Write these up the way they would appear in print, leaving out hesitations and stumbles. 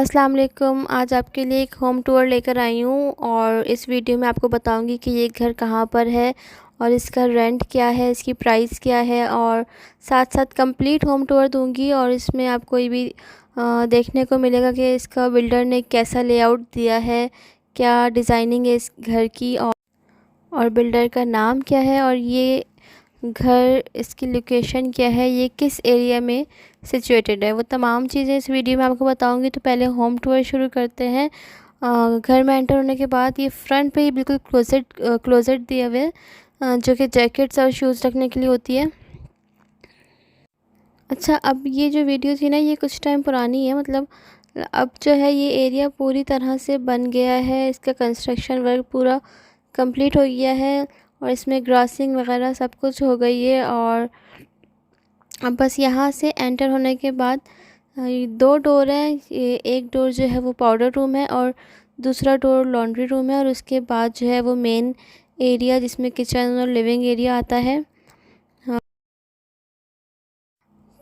अस्सलाम वालेकुम। आज आपके लिए एक होम टूर लेकर आई हूँ और इस वीडियो में आपको बताऊंगी कि ये घर कहाँ पर है और इसका रेंट क्या है, इसकी प्राइस क्या है, और साथ साथ कंप्लीट होम टूर दूंगी। और इसमें आपको ये भी देखने को मिलेगा कि इसका बिल्डर ने कैसा लेआउट दिया है, क्या डिज़ाइनिंग है इस घर की, और बिल्डर का नाम क्या है, और ये घर इसकी लोकेशन क्या है, ये किस एरिया में सिचुएटेड है। वो तमाम चीज़ें इस वीडियो में आपको बताऊंगी। तो पहले होम टूर शुरू करते हैं। घर में एंटर होने के बाद ये फ्रंट पे ही बिल्कुल क्लोजेट दिया हुआ है, जो कि जैकेट्स और शूज़ रखने के लिए होती है। अच्छा, अब ये जो वीडियो थी ना, ये कुछ टाइम पुरानी है। मतलब अब जो है ये एरिया पूरी तरह से बन गया है, इसका कंस्ट्रक्शन वर्क पूरा कंप्लीट हो गया है और इसमें ग्रासिंग वगैरह सब कुछ हो गई है। और अब बस यहाँ से एंटर होने के बाद ये दो डोर हैं। ये एक डोर जो है वो पाउडर रूम है और दूसरा डोर लॉन्ड्री रूम है, और उसके बाद जो है वो मेन एरिया जिसमें किचन और लिविंग एरिया आता है।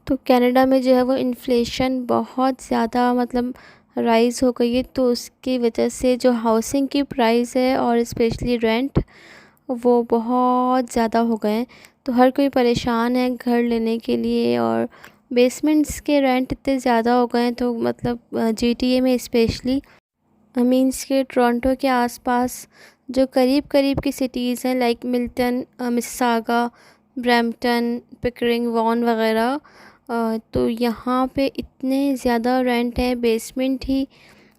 तो कनाडा में जो है वो इन्फ्लेशन बहुत ज़्यादा मतलब राइज़ हो गई है, तो उसकी वजह से जो हाउसिंग की प्राइस है और स्पेशली रेंट वो बहुत ज़्यादा हो गए हैं। तो हर कोई परेशान है घर लेने के लिए, और बेसमेंट्स के रेंट इतने ज़्यादा हो गए हैं। तो मतलब जीटीए में स्पेशली मीन्स के टोरंटो के आसपास जो करीब करीब की सिटीज़ हैं like Milton, Mississauga, Brampton, Pickering, Vaughan वगैरह, तो यहाँ पे इतने ज़्यादा रेंट है। बेसमेंट ही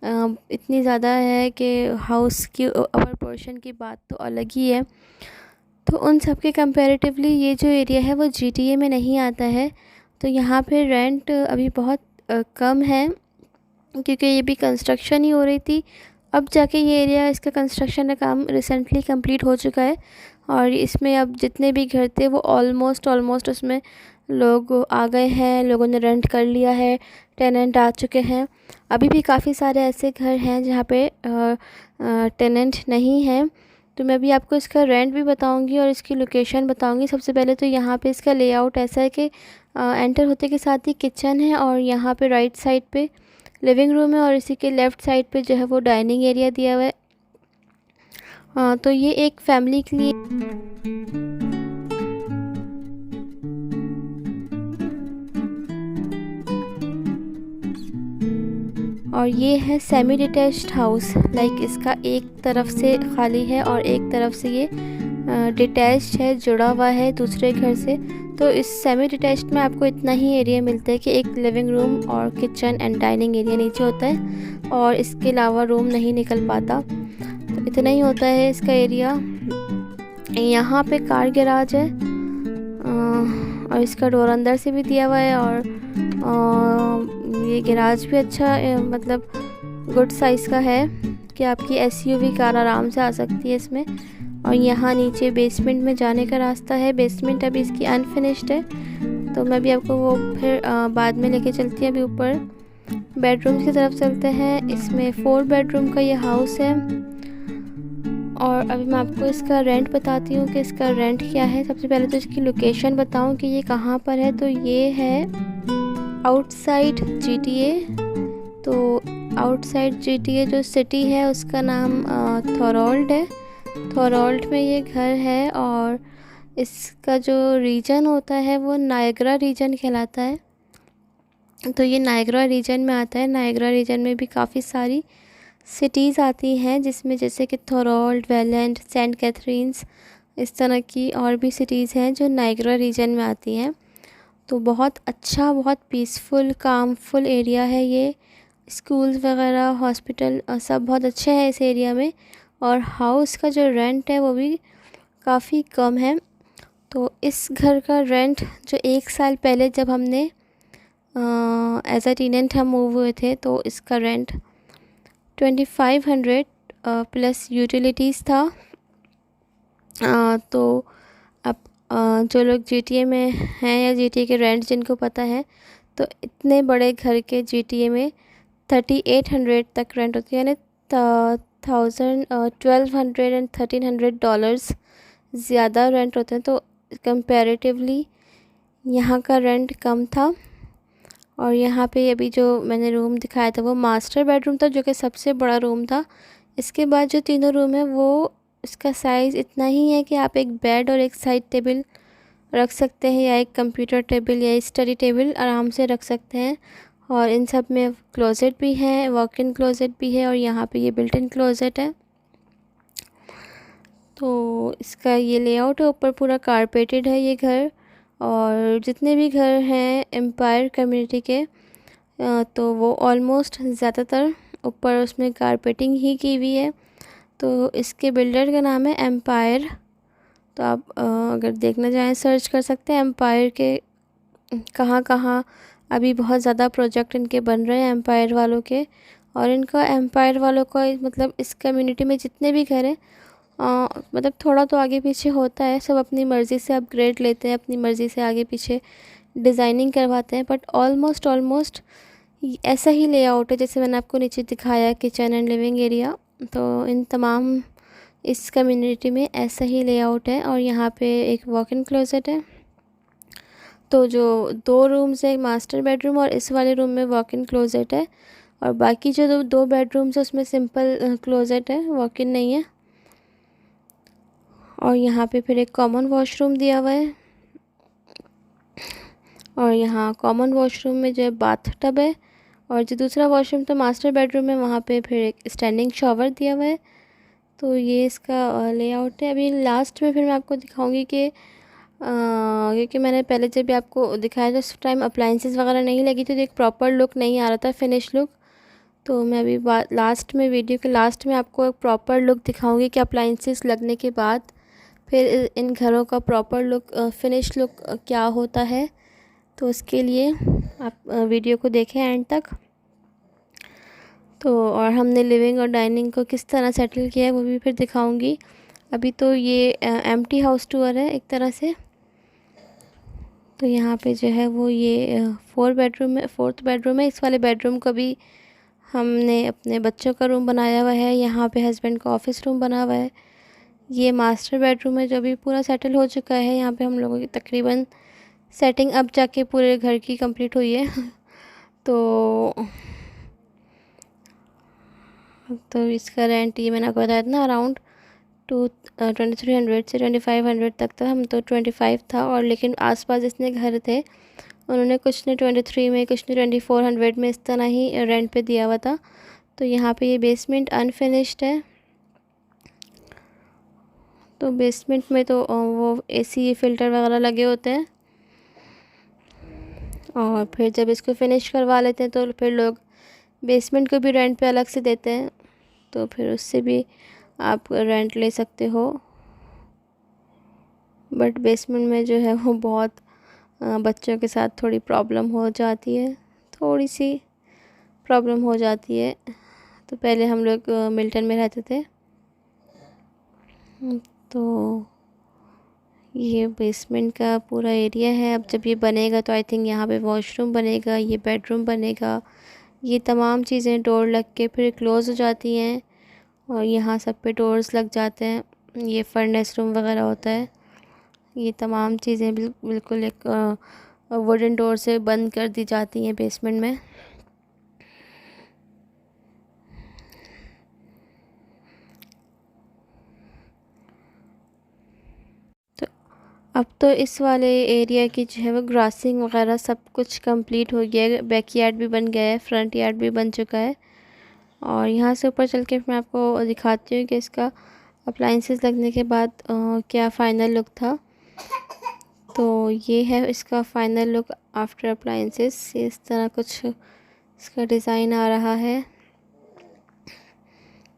इतनी ज़्यादा है कि हाउस की अपर पोर्शन की बात तो अलग ही है। तो उन सब के कंपैरेटिवली ये जो एरिया है वो जीटीए में नहीं आता है। तो यहाँ पे रेंट अभी बहुत कम है, क्योंकि ये भी कंस्ट्रक्शन ही हो रही थी। अब जाके ये एरिया, इसका कंस्ट्रक्शन का काम रिसेंटली कंप्लीट हो चुका है, और इसमें अब जितने भी घर थे वो ऑलमोस्ट उसमें लोग आ गए हैं, लोगों ने रेंट कर लिया है, टेनेंट आ चुके हैं। अभी भी काफ़ी सारे ऐसे घर हैं जहाँ पे टेनेंट नहीं हैं। तो मैं भी आपको इसका रेंट भी बताऊंगी और इसकी लोकेशन बताऊंगी। सबसे पहले तो यहाँ पे इसका लेआउट ऐसा है कि एंटर होते के साथ ही किचन है, और यहाँ पे राइट साइड पे लिविंग रूम है, और इसी के लेफ़्ट साइड पे जो है वो डाइनिंग एरिया दिया हुआ है। तो ये एक फैमिली के लिए और ये है सेमी डिटैच्ड हाउस। लाइक इसका एक तरफ से खाली है और एक तरफ से ये डिटैच्ड है, जुड़ा हुआ है दूसरे घर से। तो इस सेमी डिटैच्ड में आपको इतना ही एरिया मिलता है कि एक लिविंग रूम और किचन एंड डाइनिंग एरिया नीचे होता है, और इसके अलावा रूम नहीं निकल पाता। तो इतना ही होता है इसका एरिया। यहाँ पे कार गैराज है, और इसका डोर अंदर से भी दिया हुआ है, और ये गैराज भी अच्छा मतलब गुड साइज़ का है कि आपकी एसयूवी कार आराम से आ सकती है इसमें। और यहाँ नीचे बेसमेंट में जाने का रास्ता है। बेसमेंट अभी इसकी अनफिनिश्ड है, तो मैं भी आपको वो फिर बाद में लेके चलती हूँ। अभी ऊपर बेडरूम की तरफ चलते हैं। इसमें 4 बेडरूम का ये हाउस है, और अभी मैं आपको इसका रेंट बताती हूँ कि इसका रेंट क्या है। सबसे पहले तो इसकी लोकेशन बताऊँ कि ये कहाँ पर है। तो ये है आउटसाइड जीटीए। तो आउटसाइड जीटीए जो सिटी है उसका नाम थोरॉल्ड है। थोरॉल्ड में ये घर है, और इसका जो रीजन होता है वो नायग्रा रीजन कहलाता है। तो ये नायग्रा रीजन में आता है। नायग्रा रीजन में भी काफ़ी सारी सिटीज़ आती हैं, जिसमें जैसे कि थोरॉल्ड, वेलेंट, सेंट कैथरीन्स, इस तरह की और भी सिटीज़ हैं जो नायग्रा रीजन में आती हैं। तो बहुत अच्छा, बहुत पीसफुल, कामफुल एरिया है ये। स्कूल्स वगैरह, हॉस्पिटल सब बहुत अच्छे हैं इस एरिया में, और हाउस का जो रेंट है वो भी काफ़ी कम है। तो इस घर का रेंट जो 1 साल पहले जब हमने एज अ टेनेंट हम मूव हुए थे, तो इसका रेंट 2500 प्लस यूटिलिटीज़ था। तो अब जो लोग जीटीए में हैं या जीटीए के रेंट जिनको पता है, तो इतने बड़े घर के जीटीए में 3800 तक रेंट होती है, यानी 1200 एंड $1300 ज़्यादा रेंट होते हैं। तो कंपैरेटिवली यहाँ का रेंट कम था। और यहाँ पे अभी जो मैंने रूम दिखाया था वो मास्टर बेडरूम था, जो कि सबसे बड़ा रूम था। इसके बाद जो तीनों रूम है वो इसका साइज़ इतना ही है कि आप एक बेड और एक साइड टेबल रख सकते हैं, या एक कंप्यूटर टेबल या स्टडी टेबल आराम से रख सकते हैं। और इन सब में क्लोज़ेट भी है, वॉक इन क्लोज़ेट भी है, और यहाँ पे ये बिल्ट इन क्लोज़ेट है। तो इसका ये लेआउट है, ऊपर पूरा कारपेटेड है ये घर। और जितने भी घर हैं एम्पायर कम्युनिटी के तो वो ऑलमोस्ट ज़्यादातर ऊपर उसमें कारपेटिंग ही की हुई है। तो इसके बिल्डर का नाम है एम्पायर। तो आप अगर देखना चाहें सर्च कर सकते हैं एम्पायर के कहाँ कहाँ अभी बहुत ज़्यादा प्रोजेक्ट इनके बन रहे हैं एम्पायर वालों के। और इनका एम्पायर वालों का मतलब इस कम्युनिटी में जितने भी घर हैं मतलब थोड़ा तो आगे पीछे होता है, सब अपनी मर्ज़ी से अपग्रेड लेते हैं, अपनी मर्ज़ी से आगे पीछे डिज़ाइनिंग करवाते हैं, बट ऑलमोस्ट ऐसा ही लेआउट है जैसे मैंने आपको नीचे दिखाया, किचन एंड लिविंग एरिया। तो इन तमाम इस कम्युनिटी में ऐसा ही लेआउट है। और यहाँ पे एक वॉक इन क्लोज़ेट है। तो जो 2 रूम्स है, मास्टर बेडरूम और इस वाले रूम में वॉक इन क्लोज़ेट है, और बाकी जो 2 बेडरूम्स है उसमें सिंपल क्लोज़ेट है, वॉक इन नहीं है। और यहाँ पे फिर एक कॉमन वॉशरूम दिया हुआ है, और यहाँ कॉमन वॉशरूम में जो है बाथ टब है, और जो दूसरा वॉशरूम तो मास्टर बेडरूम में वहाँ पे फिर एक स्टैंडिंग शॉवर दिया हुआ है। तो ये इसका लेआउट है। अभी लास्ट में फिर मैं आपको दिखाऊंगी कि क्योंकि मैंने पहले जब भी आपको दिखाया था उस टाइम अप्लाइंसेस वगैरह नहीं लगी थी, तो एक प्रॉपर लुक नहीं आ रहा था, फिनिश लुक। तो मैं अभी लास्ट में वीडियो के लास्ट में आपको एक प्रॉपर लुक दिखाऊंगी कि अप्लाइंसेस लगने के बाद फिर इन घरों का प्रॉपर लुक फिनिश लुक क्या होता है। तो उसके लिए आप वीडियो को देखें एंड तक। तो और हमने लिविंग और डाइनिंग को किस तरह सेटल किया है वो भी फिर दिखाऊंगी। अभी तो ये एम्प्टी हाउस टूर है एक तरह से। तो यहाँ पे जो है वो ये 4th बेडरूम है। इस वाले बेडरूम को भी हमने अपने बच्चों का रूम बनाया हुआ है। यहाँ पे हस्बैंड का ऑफिस रूम बना हुआ है। ये मास्टर बेडरूम है जो अभी पूरा सेटल हो चुका है। यहाँ पे हम लोगों की तकरीबन सेटिंग अब जाके पूरे घर की कंप्लीट हुई है। तो इसका रेंट ये मैंने आपको बताया था ना, अराउंड 2300 से 2500 तक था। हम तो 25 था, और लेकिन आसपास जितने घर थे उन्होंने कुछ ने 23 में, कुछ ने 2400 में, इस तरह ही रेंट पे दिया हुआ था। तो यहाँ पे ये बेसमेंट अनफिनिश्ड है। तो बेसमेंट में तो वो एसी फ़िल्टर वगैरह लगे होते हैं, और फिर जब इसको फिनिश करवा लेते हैं तो फिर लोग बेसमेंट को भी रेंट पे अलग से देते हैं। तो फिर उससे भी आप रेंट ले सकते हो। बट बेसमेंट में जो है वो बहुत बच्चों के साथ थोड़ी प्रॉब्लम हो जाती है, थोड़ी सी प्रॉब्लम हो जाती है। तो पहले हम लोग मिल्टन में रहते थे। तो ये बेसमेंट का पूरा एरिया है। अब जब ये बनेगा तो आई थिंक यहाँ पे वॉशरूम बनेगा, ये बेडरूम बनेगा, ये तमाम चीज़ें डोर लग के फिर क्लोज़ हो जाती हैं, और यहाँ सब पे डोर्स लग जाते हैं। ये फर्नेस रूम वगैरह होता है। ये तमाम चीज़ें बिल्कुल एक वुडन डोर से बंद कर दी जाती हैं बेसमेंट में। तो अब तो इस वाले एरिया की जो है वो ग्रासिंग वगैरह सब कुछ कंप्लीट हो गया है। बैकयार्ड भी बन गया है, फ्रंट यार्ड भी बन चुका है। और यहाँ से ऊपर चल के मैं आपको दिखाती हूँ कि इसका अप्लाइंसेस लगने के बाद क्या फ़ाइनल लुक था। तो ये है इसका फ़ाइनल लुक आफ्टर अप्लाइंसेस। इस तरह कुछ इसका डिज़ाइन आ रहा है।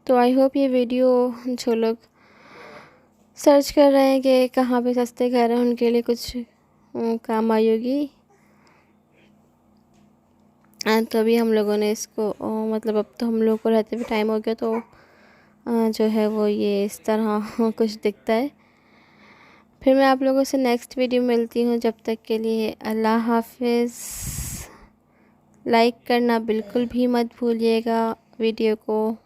तो आई होप ये वीडियो जो लोग सर्च कर रहे हैं कि कहाँ पे सस्ते घर हैं उनके लिए कुछ काम आई होगी। तो अभी हम लोगों ने इसको मतलब अब तो हम लोग को रहते हुए टाइम हो गया, तो जो है वो ये इस तरह कुछ दिखता है। फिर मैं आप लोगों से नेक्स्ट वीडियो मिलती हूँ। जब तक के लिए अल्लाह हाफिज़। लाइक करना बिल्कुल भी मत भूलिएगा वीडियो को।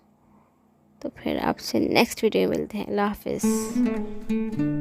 तो फिर आपसे नेक्स्ट वीडियो में मिलते हैं। अल्लाह हाफिज़।